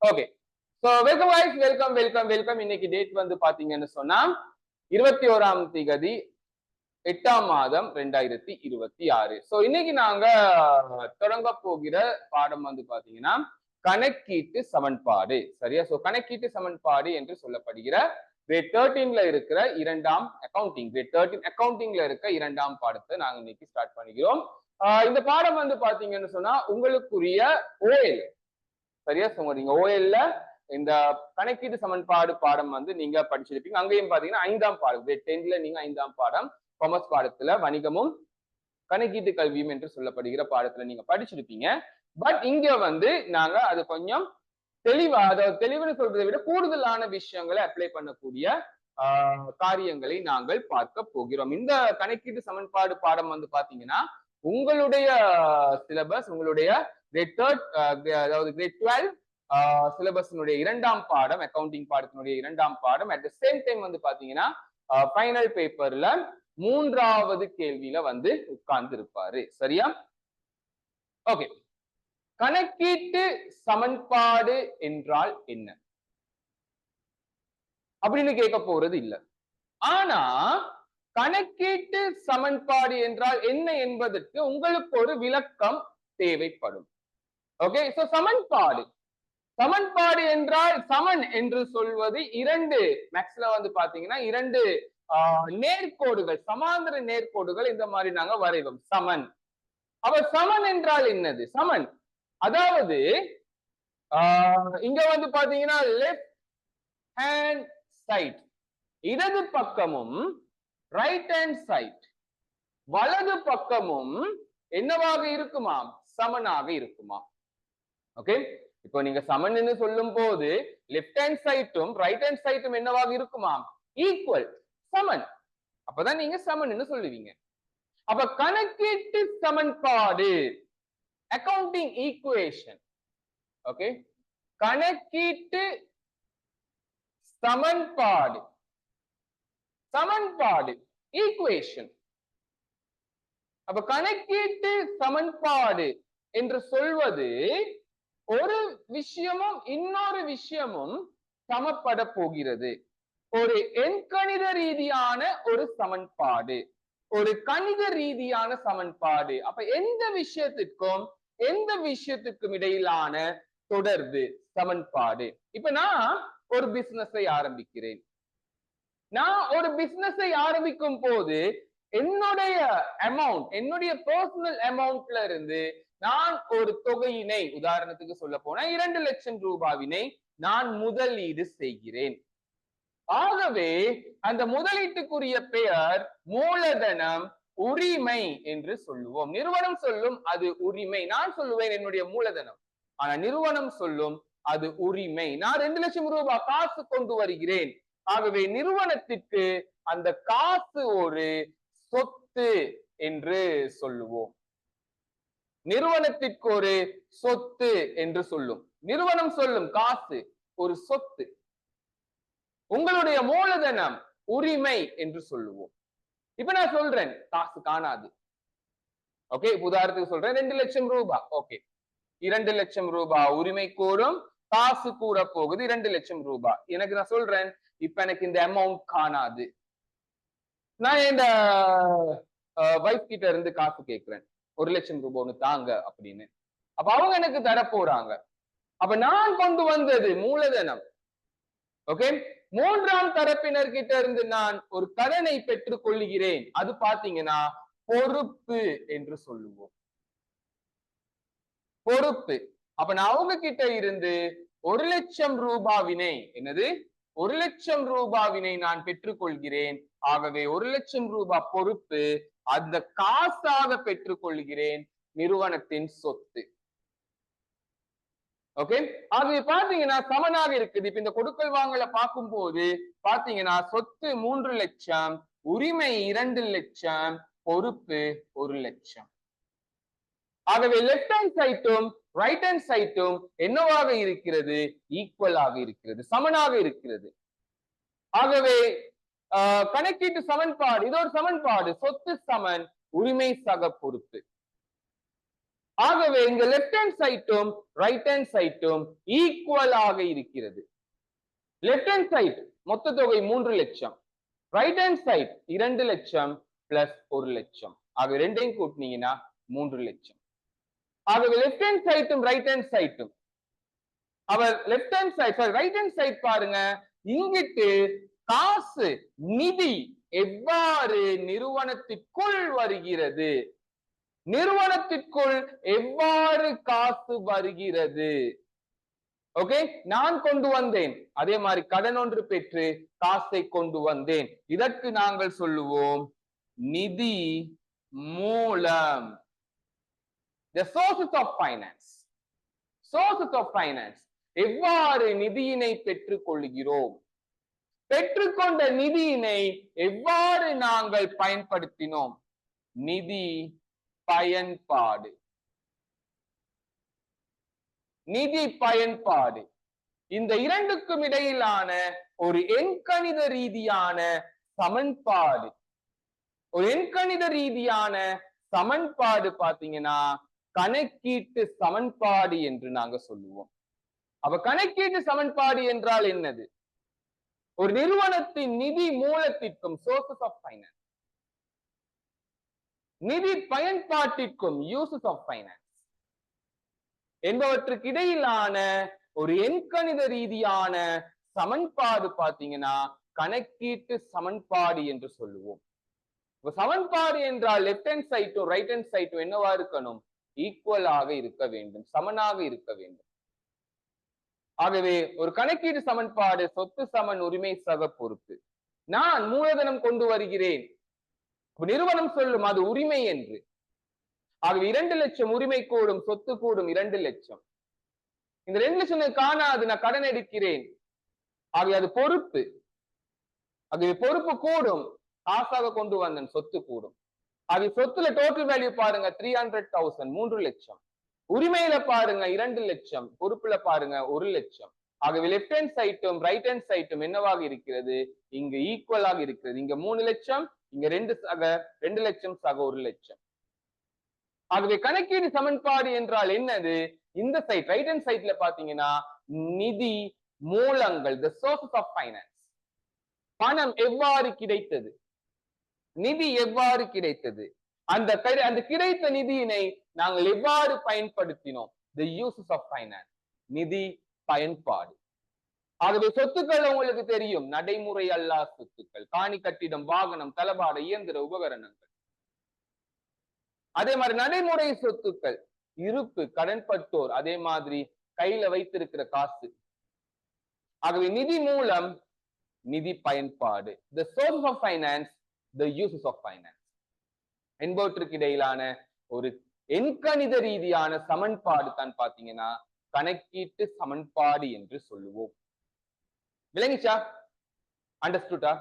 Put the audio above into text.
Okay. So welcome guys, welcome. இன்னைக்கு date வந்து பாத்தீங்கன்னு சொன்னா 21ஆம் தேதி 8ஆம் மாதம் 2026. சோ இன்னைக்கு நாங்க தொடங்க போகிற பாடம் வந்து பாத்தீங்கன்னா கணக்கீட்டு சமன்பாடு. சரியா? சோ கணக்கீட்டு சமன்பாடு என்று சொல்லப்படுகிற கிரேட் 13ல இருக்கிற இரண்டாம் அக்கவுண்டிங், கிரேட் 13 அக்கவுண்டிங்ல இருக்க இரண்டாம் பாடத்தை நாங்க இன்னைக்கு ஸ்டார்ட் பண்ணிக்கிறோம். இந்த பாடம் வந்து பாத்தீங்கன்னு சொன்னா உங்களுக்குரிய ஓஎல். சரியா? நீங்க ஓஎல்ல இந்த கணக்கீட்டு சமன்பாடு பாடம் வந்து நீங்க படிச்சிருப்பீங்க. அங்கேயும் பாத்தீங்கன்னா 5ஆம் பாடம், கிரேட் 10ல நீங்க 5ஆம் பாடம் காமர்ஸ் பாடத்துல வணிகமும் கணக்கீட்டு கல்வியும் என்று சொல்லப்படுகிற பாடத்துல நீங்க படிச்சிருப்பீங்க. பட் இங்க வந்து நாங்க அது கொஞ்சம் தெளிவா, அதாவது தெளிவுன்னு சொல்றதை விட கூடுதலான விஷயங்களை அப்ளை பண்ணக்கூடிய காரியங்களை நாங்கள் பார்க்க போகிறோம். இந்த கணக்கீட்டு சமன்பாடு பாடம் வந்து பாத்தீங்கன்னா உங்களுடைய சிலபஸ், உங்களுடைய கிரேட் 3 அதாவது கிரேட் 12 சிலபஸினுடைய இரண்டாம் பாடம், அக்கவுண்டிங் பாடத்தினுடைய இரண்டாம் பாடம். அட் த சேம் டைம் வந்து பாத்தீங்கன்னா ஃபைனல் பேப்பர்ல 3வது கேள்வியில வந்து உட்கார்ந்து இருப்பாரு. சரியா? ஓகே. கணக்கீட்டு சமன்பாடு என்றால் என்ன அப்படின்னு கேட்க போறது இல்ல. ஆனா கணக்கீட்டு சமன்பாடு என்றால் என்ன என்பதற்கு உங்களுக்கு ஒரு விளக்கம் தேவைப்படும். ஓகே. சோ சமன்பாடு, சமன்பாடு என்றால் சமன் என்று சொல்வது இரண்டு, மேக்ஸ்ல வந்து பாத்தீங்கன்னா இரண்டு நேர்கோடுகள், சமாந்தர நேர்கோடுகள் இந்த மாதிரி நாங்க வரைவோம். சமன். அப்ப சமன் என்றால் என்னது? சமன் அதாவது இங்க வந்து பாத்தீங்கன்னா லெஃப்ட் ஹேண்ட் சைட், இடது பக்கமும் ரைட் ஹேண்ட் சைட் வலது பக்கமும் என்னவாக இருக்குமா? சமனாக இருக்குமா? ஓகே. இப்போ நீங்க சமன்னு சொல்லும் போது லெஃப்ட் ஹேண்ட் சைட்டும் ரைட் ஹேண்ட் சைட்டும் என்னவாக இருக்குமா? ஈக்குவல், சமன். அப்பதான் நீங்க சமன்னு சொல்லுவீங்க. அப்ப கணக்கீட்டு சமன்பாடு, அக்கவுண்டிங் ஈக்குவேஷன். ஓகே. கணக்கீட்டு சமன்பாடு, சமன்பாடு ஈக்குவேஷன். அப்ப கணக்கீட்டு சமன்பாடு என்று சொல்வது ஒரு விஷயமும் இன்னொரு விஷயமும் சமப்பட போகிறது. ஒரு எண்கணித ரீதியான ஒரு சமன்பாடு, ஒரு கணித ரீதியான சமன்பாடு. அப்ப எந்த விஷயத்துக்கும் இடையிலான தொடர்பு சமன்பாடு. இப்ப நான் ஒரு பிசினஸை ஆரம்பிக்கிறேன். நான் ஒரு பிசினஸை ஆரம்பிக்கும் போது என்னுடைய அமௌண்ட், என்னுடைய பர்சனல் அமௌண்ட்ல இருந்து நான் ஒரு தொகையினை, உதாரணத்துக்கு சொல்ல போனா 2 லட்சம் ரூபாவினை நான் முதலீடு செய்கிறேன். ஆகவே அந்த முதலீட்டுக்குரிய பெயர் மூலதனம், உரிமை என்று சொல்லுவோம். நிறுவனம் சொல்லும் அது உரிமை. நான் சொல்லுவேன் என்னுடைய மூலதனம், ஆனா நிறுவனம் சொல்லும் அது உரிமை. நான் 2 லட்சம் ரூபாய் காசு கொண்டு வருகிறேன். ஆகவே நிறுவனத்திற்கு அந்த காசு ஒரு சொத்து என்று சொல்லுவோம். நிறுவனத்திற்கு ஒரு சொத்து என்று சொல்லும். நிறுவனம் சொல்லும் காசு ஒரு சொத்து. உங்களுடைய மூலதனம் உரிமை என்று சொல்லுவோம். இப்ப நான் சொல்றேன் காசு காணாது. ஓகே. உதாரணத்துக்கு சொல்றேன் 2 லட்சம் ரூபாய். ஓகே. 2 லட்சம் ரூபாய் உரிமை கூறும், காசு கூட போகுது 2 லட்சம் ரூபாய். எனக்கு நான் சொல்றேன் இப்ப எனக்கு இந்த அமௌண்ட் காணாது. நான் இந்த வைஃப் கிட்ட இருந்து காசு கேட்கிறேன், 1 லட்சம் ரூபாய் ஒண்ணு தாங்க அப்படின்னு. அப்ப அவங்க எனக்கு தர போறாங்க. அப்ப நான் கொண்டு வந்தது மூலதனம். ஓகே. 3ஆம் தரப்பினர் கிட்ட இருந்து நான் ஒரு கடனை பெற்றுக் கொள்ளுகிறேன். அது பாத்தீங்கன்னா பொறுப்பு என்று சொல்லுவோம். பொறுப்பு. அப்ப நான் அவங்க கிட்ட இருந்து 1 லட்சம் ரூபாவினை, என்னது 1 லட்சம் ரூபாவினை நான் பெற்றுக் கொள்கிறேன். ஆகவே 1 லட்சம் ரூபாய் பொறுப்பு, அந்த காசாக பெற்றுக் கொள்கிறேன், நிறுவனத்தின் சொத்து. ஓகே. ஆகவே பாத்தீங்கன்னா சமனாக இருக்குது. இப்ப இந்த கொடுக்கல் வாங்கல பார்க்கும் போது பாத்தீங்கன்னா சொத்து 3 லட்சம், உரிமை 2 லட்சம், பொறுப்பு 1 லட்சம். ஆகவே லெஃப்ட் ஹேண்ட் சைட்டும் ரைட் ஹேண்ட் சைட்டும் என்னவாக இருக்கிறது? ஈக்குவலாக இருக்கிறது, சமனாக இருக்கிறது. ஆகவே கணக்கீட்டு சமன்பாடு, இது ஒரு சமன்பாடு. சொத்து சமன், உரிமை சக பொறுப்பு. ஆகவே இங்க லெப்ட் ஹேண்ட் சைட்டும் ரைட் ஹேண்ட் சைட்டும் ஈக்குவல் ஆக இருக்கிறது. லெப்ட் ஹேண்ட் சைட் மொத்த தொகை 3 லட்சம், ரைட் ஹேண்ட் சைட் 2 லட்சம் பிளஸ் 1 லட்சம். ஆக ரெண்டையும் கூட்டினீங்கன்னா 3 லட்சம். ஆகவே லெப்ட் ஹேண்ட் சைட்டும் ரைட் ஹேண்ட் சைட்டும் அவர் left hand side right hand side பாருங்க, இங்கிட்டு காசு நிதி எவ்வாறு நிறுவனத்திற்குள் வருகிறது, நிறுவனத்திற்குள் எவ்வாறு காசு வருகிறது. ஓகே, நான் கொண்டு வந்தேன், அதே மாதிரி கடன் ஒன்று பெற்று காசை கொண்டு வந்தேன். இதற்கு நாங்கள் சொல்லுவோம் நிதி மூலம். The sources of finance. Sources of finance. எவ்வாறு நிதியினை பெற்றுக் கொள்கிறோம், பெற்றுக்கொண்ட நிதியினை எவ்வாறு நாங்கள் பயன்படுத்தினோம், நிதி பயன்பாடு. நிதி பயன்பாடு இந்த இரண்டுக்கும் இடையிலான ஒரு எண்கணித ரீதியான சமன்பாடு. ஒரு எண்கணித ரீதியான சமன்பாடு பாத்தீங்கன்னா கணக்கீட்டு சமன்பாடு என்று நாங்க சொல்லுவோம். அப்ப கணக்கீட்டு சமன்பாடு என்றால் என்னது? ஒரு நிறுவனத்தின் நிதி மூலத்திற்கும் சோர்சஸ் ஆஃப் ஃபைனான்ஸ், நிதி பயன்பாட்டிற்கும் யூசஸ் ஆஃப் ஃபைனான்ஸ் என்பவற்றுக்கு இடையிலான ஒரு எண்கணித ரீதியான சமன்பாடு பாத்தீங்கன்னா கணக்கீட்டு சமன்பாடு என்று சொல்லுவோம். சமன்பாடு என்றால் லெப்ட் ஹேண்ட் சைட்டும் ரைட் ஹேண்ட் சைட்டும் என்னவா இருக்கணும்? ஈக்குவலாக இருக்க வேண்டும், சமனாக இருக்க வேண்டும். ஆகவே ஒரு கணக்கீடு சமன்பாடு சொத்து சமன் உரிமை சக பொறுப்பு. நான் மூலதனம் கொண்டு வருகிறேன், நிறுவனம் சொல்லும் அது உரிமை என்று. ஆகவே 2 லட்சம் உரிமை கூடும், சொத்து கூடும் 2 லட்சம். இந்த 2 லட்சம் காணாது, நான் கடன் எடுக்கிறேன், ஆகவே அது பொறுப்பு. ஆகவே பொறுப்பு கூடும், காசாக கொண்டு வந்தேன், சொத்து கூடும். ஆகவே சொத்துல டோட்டல் வேல்யூ பாருங்க 300,000, 3 லட்சம். உரிமையில பாருங்க 2 லட்சம், பொறுப்புல பாருங்க 1 லட்சம். ஆகவே லெப்ட் ஹேண்ட் சைட்டும் ரைட் ஹேண்ட் சைட்டும் என்னவாக இருக்கிறது? இங்கு ஈக்குவலாக இருக்கிறது. இங்க 3 லட்சம், இங்க 2 லட்சம் சக 1 லட்சம். ஆகவே கணக்கீடு சமன்பாடு என்றால் என்னது? இந்த சைட் ரைட் ஹேண்ட் சைட்ல பாத்தீங்கன்னா நிதி மூலங்கள், the sources of finance. பணம் எவ்வாறு கிடைத்தது, நிதி எவ்வாறு கிடைத்தது, அந்த கிடைத்த நிதியினை நாங்கள் எவ்வாறு பயன்படுத்தினோம், the uses of finance, நிதி பயன்பாடு. ஆகவே சொத்துக்கள் உங்களுக்கு தெரியும், நடைமுறை அல்லா சொத்துக்கள், காணி கட்டிடம் வாகனம் தளபாட இயந்திர உபகரணங்கள். அதே மாதிரி நடைமுறை சொத்துக்கள் இருப்பு கடன்பட்டோர், அதே மாதிரி கையில வைத்திருக்கிற காசு. ஆகவே நிதி மூலம் நிதி பயன்பாடு, the sources of finance, the uses of finance என்பவற்றுக்கு இடையிலான ஒரு எண்கணித ரீதியான சமன்பாடு தான் பாத்தீங்கன்னா கணக்கீட்டு சமன்பாடு என்று சொல்லுவோம். விளங்கிச்சா? அண்டர்ஸ்டுடா?